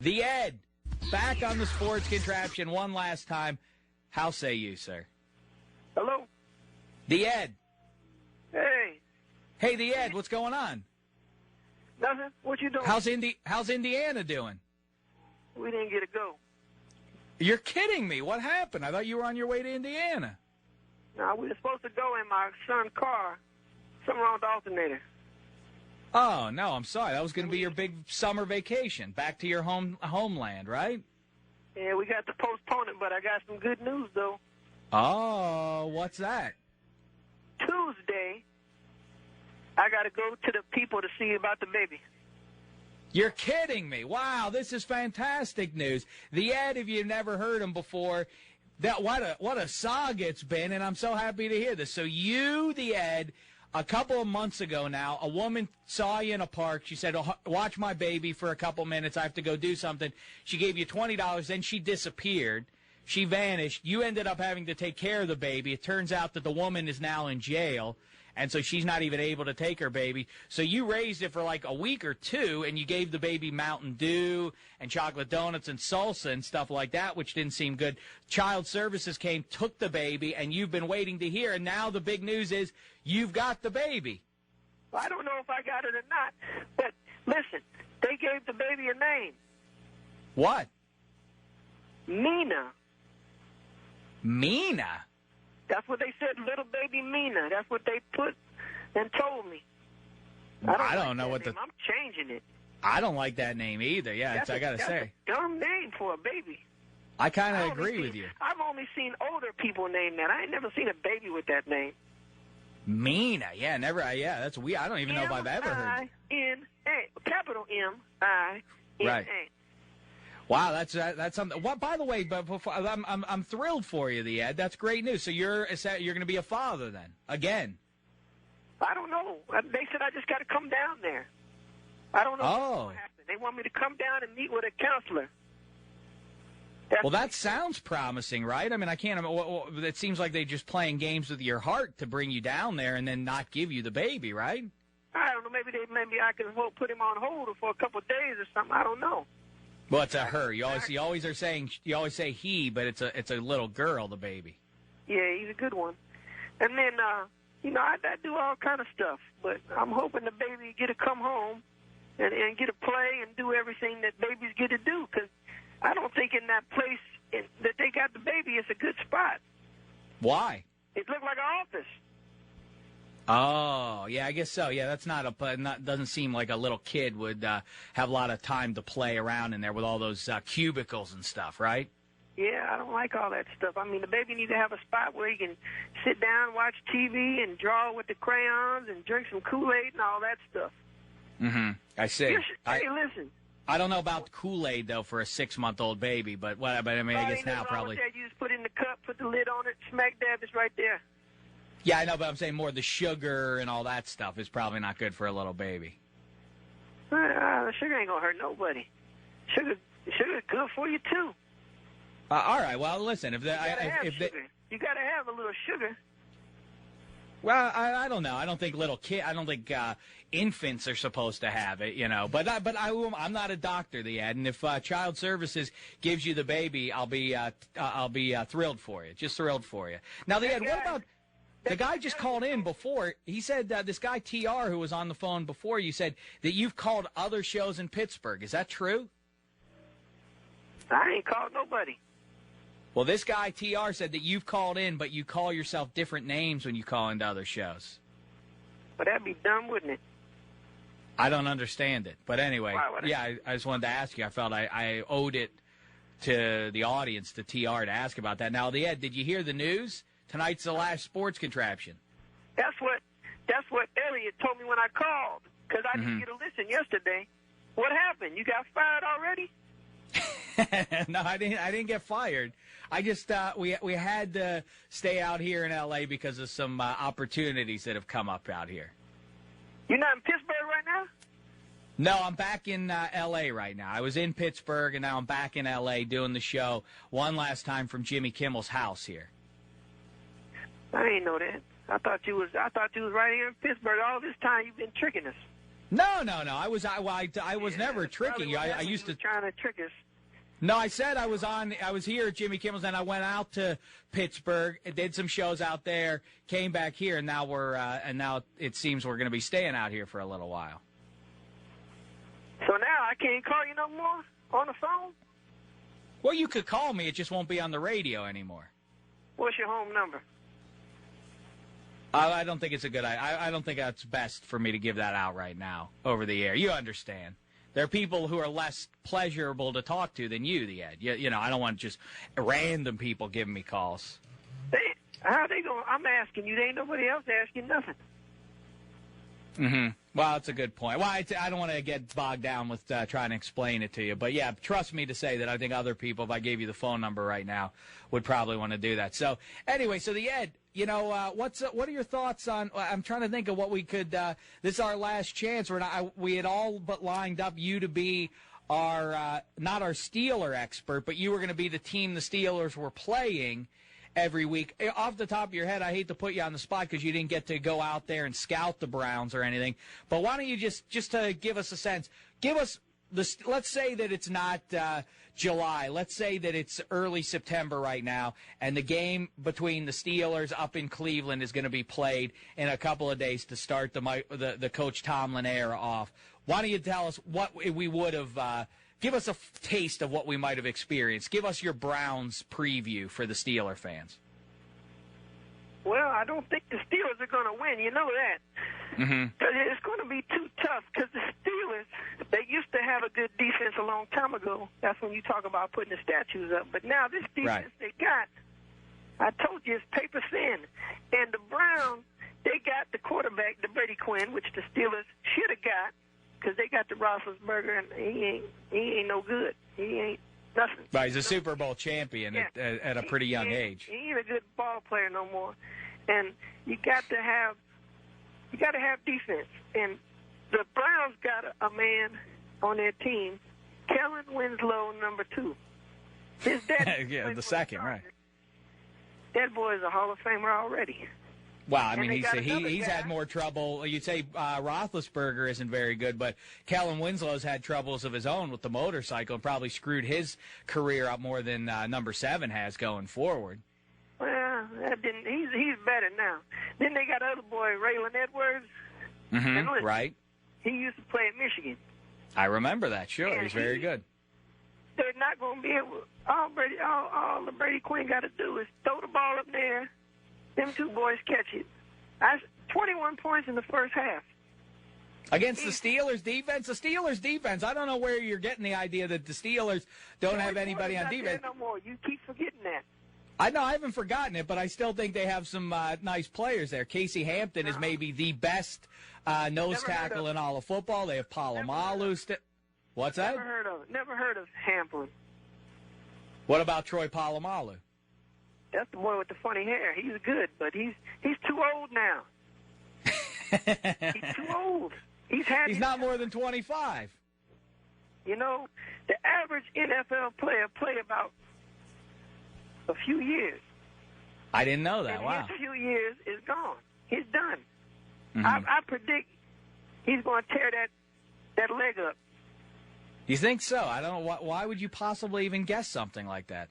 The Ed, back on the sports contraption one last time. How say you, sir? Hello? The Ed. Hey. Hey, the Ed, what's going on? Nothing. What you doing? How's Indiana doing? We didn't get to go. You're kidding me. What happened? I thought you were on your way to Indiana. No, we were supposed to go in my son's car. Something wrong with the alternator. Oh, no, I'm sorry. That was going to be your big summer vacation, back to your homeland, right? Yeah, we got to postpone it, but I got some good news, though. Oh, what's that? Tuesday, I got to go to the people to see about the baby. You're kidding me. Wow, this is fantastic news. The Ed, if you've never heard him before, what a saga it's been, and I'm so happy to hear this. So you, the Ed, a couple of months ago now, a woman saw you in a park. She said, oh, watch my baby for a couple minutes. I have to go do something. She gave you $20. Then she disappeared. She vanished. You ended up having to take care of the baby. It turns out that the woman is now in jail, and so she's not even able to take her baby. So you raised it for like a week or two, and you gave the baby Mountain Dew and chocolate donuts and salsa and stuff like that, which didn't seem good. Child Services came, took the baby, and you've been waiting to hear, and now the big news is you've got the baby. Well, I don't know if I got it or not, but listen, they gave the baby a name. What? Mina. Mina? That's what they said, little baby Mina. That's what they put and told me. I don't know what name. I'm changing it. I don't like that name either. Yeah, I got to say. That's a dumb name for a baby. I kind of agree with you. I've only seen older people name that. I ain't never seen a baby with that name. Mina. Yeah, never. Yeah, that's weird. I don't even know if I've ever heard. M-I-N-A. Capital M-I-N-A. Right. Wow, that's something. What, by the way, but before, I'm thrilled for you, the Ed. That's great news. So you're going to be a father then again? I don't know. They said I just got to come down there. I don't know what's going to happen. They want me to come down and meet with a counselor. Well, that sounds promising, right? I mean, I can't. It seems like they're just playing games with your heart to bring you down there and then not give you the baby, right? I don't know. Maybe I can put him on hold for a couple of days or something. I don't know. Well, it's a her. You always say he, but it's a little girl, the baby. Yeah, he's a good one. And then I do all kind of stuff, but I'm hoping the baby get to come home and get to play and do everything that babies get to do, because I don't think in that place that they got the baby is a good spot. Why? It looked like an office. Oh, yeah, I guess so. Yeah, that's doesn't seem like a little kid would have a lot of time to play around in there with all those cubicles and stuff, right? Yeah, I don't like all that stuff. I mean, the baby needs to have a spot where he can sit down, watch TV, and draw with the crayons and drink some Kool-Aid and all that stuff. Mm-hmm. I see. Hey, listen. I don't know about Kool-Aid, though, for a 6-month-old baby, but I mean, I guess now probably. You just put it in the cup, put the lid on it, smack dab, it's right there. Yeah, I know, but I'm saying more the sugar and all that stuff is probably not good for a little baby. Sugar ain't going to hurt nobody. Sugar's good for you, too. All right, well, listen. You got to have a little sugar. Well, I don't know. I don't think infants are supposed to have it, you know. But I'm not a doctor, the Ed. And if Child Services gives you the baby, I'll be thrilled for you. Just thrilled for you. Now, the Ed, what about the guy just called in before? He said this guy TR who was on the phone before you said that you've called other shows in Pittsburgh. Is that true? I ain't called nobody. Well, this guy, TR, said that you've called in, but you call yourself different names when you call into other shows. Well, that'd be dumb, wouldn't it? I don't understand it. But anyway, I just wanted to ask you. I felt I owed it to the audience, to TR, to ask about that. Now, Ed, did you hear the news? Tonight's the last sports contraption. That's what Elliot told me when I called, because I didn't get a listen yesterday. What happened? You got fired already? No, I didn't get fired. I just we had to stay out here in L.A. because of some opportunities that have come up out here. You're not in Pittsburgh right now? No, I'm back in L.A. right now. I was in Pittsburgh, and now I'm back in L.A. doing the show one last time from Jimmy Kimmel's house here. I didn't know that. I thought you was right here in Pittsburgh. All this time you've been tricking us. No. I was never tricking you. I used to trying to trick us. No, I said I was here at Jimmy Kimmel's, and I went out to Pittsburgh, did some shows out there, came back here, and now now it seems we're going to be staying out here for a little while. So now I can't call you no more on the phone? Well, you could call me. It just won't be on the radio anymore. What's your home number? I don't think it's a good idea. I don't think that's best for me to give that out right now over the air. You understand. There are people who are less pleasurable to talk to than you, the Ed. You know, I don't want just random people giving me calls. How they going? I'm asking you. There ain't nobody else asking nothing. Mm-hmm. Well, that's a good point. Well, I don't want to get bogged down with trying to explain it to you. But, yeah, trust me to say that I think other people, if I gave you the phone number right now, would probably want to do that. So, anyway, the Ed, you know, what are your thoughts on – I'm trying to think of what we could this is our last chance. We had all but lined up you to be our not our Steeler expert, but you were going to be the team the Steelers were playing every week. Off the top of your head, I hate to put you on the spot because you didn't get to go out there and scout the Browns or anything, but why don't you just to give us a sense, give us let's say that it's not July. Let's say that it's early September right now, and the game between the Steelers up in Cleveland is going to be played in a couple of days to start the Coach Tomlin era off. Why don't you tell us what we would have give us a taste of what we might have experienced. Give us your Browns preview for the Steeler fans. Well, I don't think the Steelers are going to win. You know that. Mm-hmm. Because it's going to be too tough because the Steelers, they used to have a good defense a long time ago. That's when you talk about putting the statues up. But now this defense they got, I told you, it's paper thin. And the Browns, they got the quarterback, the Brady Quinn, which the Steelers should have got. Because they got the Roethlisberger, and he ain't no good. He ain't nothing. Right, he's a Super Bowl champion at a pretty young age. He ain't a good ball player no more. And you got to have defense. And the Browns got a man on their team, Kellen Winslow, number 2. His dad, the second, right? That boy is a Hall of Famer already. Wow, I mean, he's had more trouble. You'd say Roethlisberger isn't very good, but Kellen Winslow's had troubles of his own with the motorcycle and probably screwed his career up more than number 7 has going forward. Well, that didn't. He's better now. Then they got other boy, Raylan Edwards. Mm-hmm, right. He used to play at Michigan. I remember that, sure. And he's very good. They're not going to be able – all the Brady Quinn got to do is throw the ball up there. Them 2 boys catch it. 21 points in the first half. Against the Steelers' defense? The Steelers' defense, I don't know where you're getting the idea that the Steelers don't have anybody on defense. No more. You keep forgetting that. I know, I haven't forgotten it, but I still think they have some nice players there. Casey Hampton is maybe the best nose tackle in all of football. They have Palomalu. What's that? Never heard of Hampton. What about Troy Polamalu? That's the boy with the funny hair. He's good, but he's too old now. He's too old. He's not more than 25. You know, the average NFL player play about a few years. I didn't know that. And wow. his few years is gone. He's done. Mm-hmm. I predict he's going to tear that leg up. You think so? I don't know. Why would you possibly even guess something like that?